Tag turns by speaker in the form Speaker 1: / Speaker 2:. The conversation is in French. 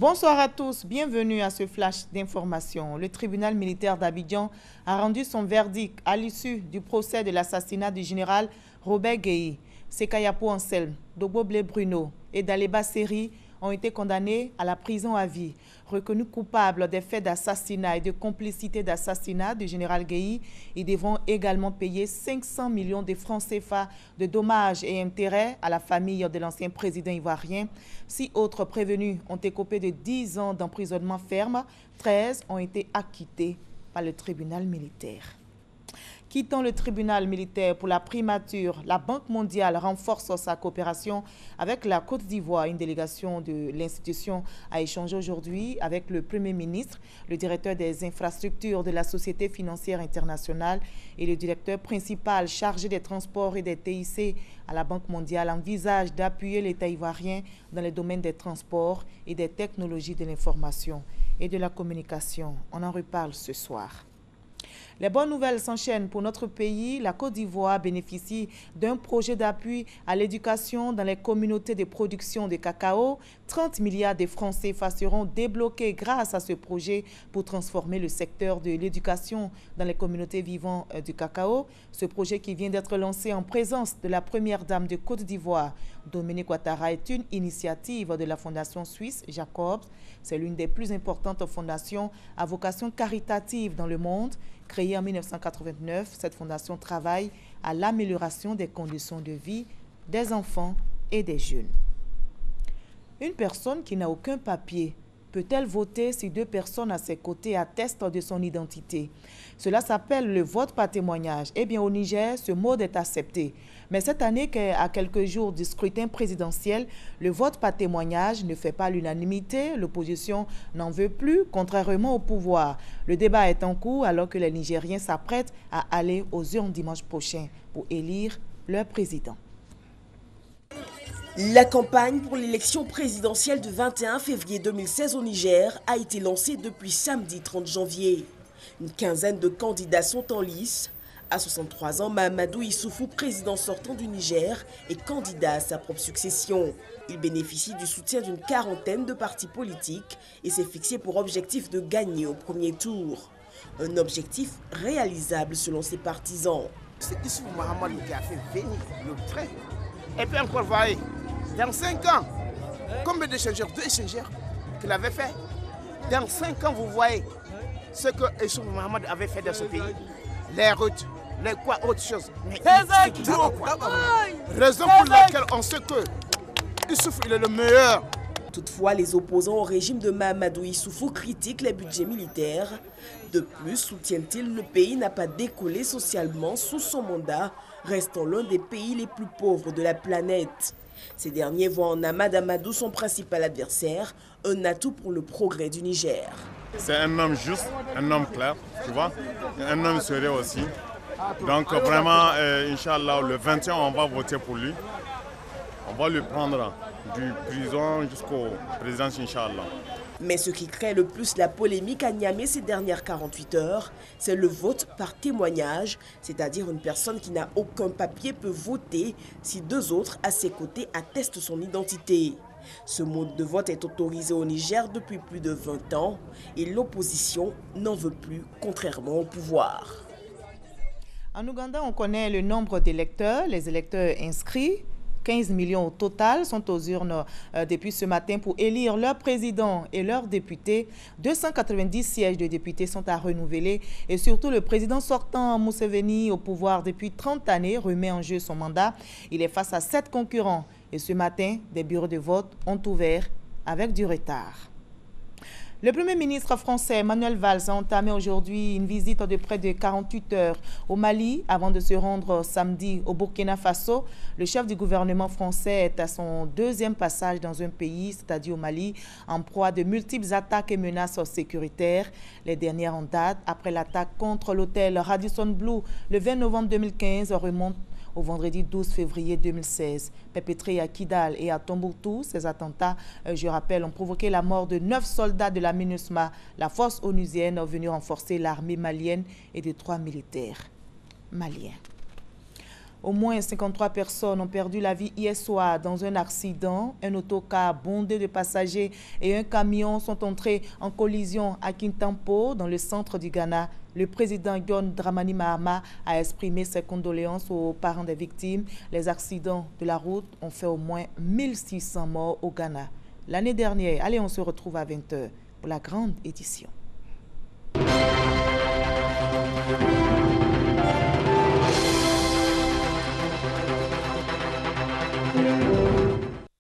Speaker 1: Bonsoir à tous, bienvenue à ce flash d'information. Le tribunal militaire d'Abidjan a rendu son verdict à l'issue du procès de l'assassinat du général Robert Gueye. Sekayapo Anselme, Doboblé Bruno et Daleba Seri ont été condamnés à la prison à vie. Reconnus coupables des faits d'assassinat et de complicité d'assassinat du général Gueye, ils devront également payer 500 millions de francs CFA de dommages et intérêts à la famille de l'ancien président ivoirien. 6 autres prévenus ont écopé de 10 ans d'emprisonnement ferme. 13 ont été acquittés par le tribunal militaire. Quittant le tribunal militaire pour la primature, la Banque mondiale renforce sa coopération avec la Côte d'Ivoire. Une délégation de l'institution a échangé aujourd'hui avec le Premier ministre, le directeur des infrastructures de la Société financière internationale et le directeur principal chargé des transports et des TIC à la Banque mondiale. Envisage d'appuyer l'État ivoirien dans les domaines des transports et des technologies de l'information et de la communication. On en reparle ce soir. Les bonnes nouvelles s'enchaînent pour notre pays. La Côte d'Ivoire bénéficie d'un projet d'appui à l'éducation dans les communautés de production de cacao. 30 milliards de francs CFA seront débloqués grâce à ce projet pour transformer le secteur de l'éducation dans les communautés vivant du cacao. Ce projet qui vient d'être lancé en présence de la première dame de Côte d'Ivoire, Dominique Ouattara, est une initiative de la fondation suisse Jacobs. C'est l'une des plus importantes fondations à vocation caritative dans le monde. Créée en 1989, cette fondation travaille à l'amélioration des conditions de vie des enfants et des jeunes. Une personne qui n'a aucun papier peut-elle voter si 2 personnes à ses côtés attestent de son identité? Cela s'appelle le vote par témoignage. Eh bien, au Niger, ce mode est accepté. Mais cette année, à quelques jours du scrutin présidentiel, le vote par témoignage ne fait pas l'unanimité. L'opposition n'en veut plus, contrairement au pouvoir. Le débat est en cours alors que les Nigériens s'apprêtent à aller aux urnes dimanche prochain pour élire leur président.
Speaker 2: La campagne pour l'élection présidentielle du 21 février 2016 au Niger a été lancée depuis samedi 30 janvier. Une quinzaine de candidats sont en lice. À 63 ans, Mahamadou Issoufou, président sortant du Niger, est candidat à sa propre succession. Il bénéficie du soutien d'une quarantaine de partis politiques et s'est fixé pour objectif de gagner au premier tour. Un objectif réalisable selon ses partisans.
Speaker 3: C'est Issoufou Mahamadou qui a fait venir le train. Et puis encore, voyez, dans 5 ans, combien d'échangeurs, 2 échangeurs qu'il avait fait. Dans 5 ans, vous voyez ce que Issoufou Mahamadou avait fait dans ce pays. Les routes, les quoi, autre chose. Mais raison pour laquelle on sait que Issoufou il est le meilleur.
Speaker 2: Toutefois, les opposants au régime de Mahamadou Issoufou critiquent les budgets militaires. De plus, soutiennent-ils, le pays n'a pas décollé socialement sous son mandat, restant l'un des pays les plus pauvres de la planète. Ces derniers voient en Ahmad Amadou son principal adversaire, un atout pour le progrès du Niger.
Speaker 4: C'est un homme juste, un homme clair, tu vois, un homme sérieux aussi. Donc vraiment, Inch'Allah, le 21, on va voter pour lui. On va le prendre du prison jusqu'au président, Inch'Allah.
Speaker 2: Mais ce qui crée le plus la polémique à Niamey ces dernières 48 heures, c'est le vote par témoignage, c'est-à-dire une personne qui n'a aucun papier peut voter si 2 autres à ses côtés attestent son identité. Ce mode de vote est autorisé au Niger depuis plus de 20 ans et l'opposition n'en veut plus, contrairement au pouvoir.
Speaker 1: En Ouganda, on connaît le nombre d'électeurs, les électeurs inscrits. 15 millions au total sont aux urnes depuis ce matin pour élire leur président et leurs députés. 290 sièges de députés sont à renouveler et surtout le président sortant Museveni au pouvoir depuis 30 années remet en jeu son mandat. Il est face à 7 concurrents et ce matin, des bureaux de vote ont ouvert avec du retard. Le Premier ministre français Manuel Valls a entamé aujourd'hui une visite de près de 48 heures au Mali avant de se rendre samedi au Burkina Faso. Le chef du gouvernement français est à son 2e passage dans un pays, c'est-à-dire au Mali, en proie à de multiples attaques et menaces sécuritaires. Les dernières en date, après l'attaque contre l'hôtel Radisson Blu le 20 novembre 2015, remontent au vendredi 12 février 2016. Perpétrés à Kidal et à Tombouctou, ces attentats, je rappelle, ont provoqué la mort de 9 soldats de la MINUSMA, la force onusienne venue renforcer l'armée malienne et de 3 militaires maliens. Au moins 53 personnes ont perdu la vie hier soir dans un accident. Un autocar bondé de passagers et un camion sont entrés en collision à Kintampo, dans le centre du Ghana. Le président John Dramani Mahama a exprimé ses condoléances aux parents des victimes. Les accidents de la route ont fait au moins 1600 morts au Ghana. L'année dernière, allez, on se retrouve à 20h pour la grande édition.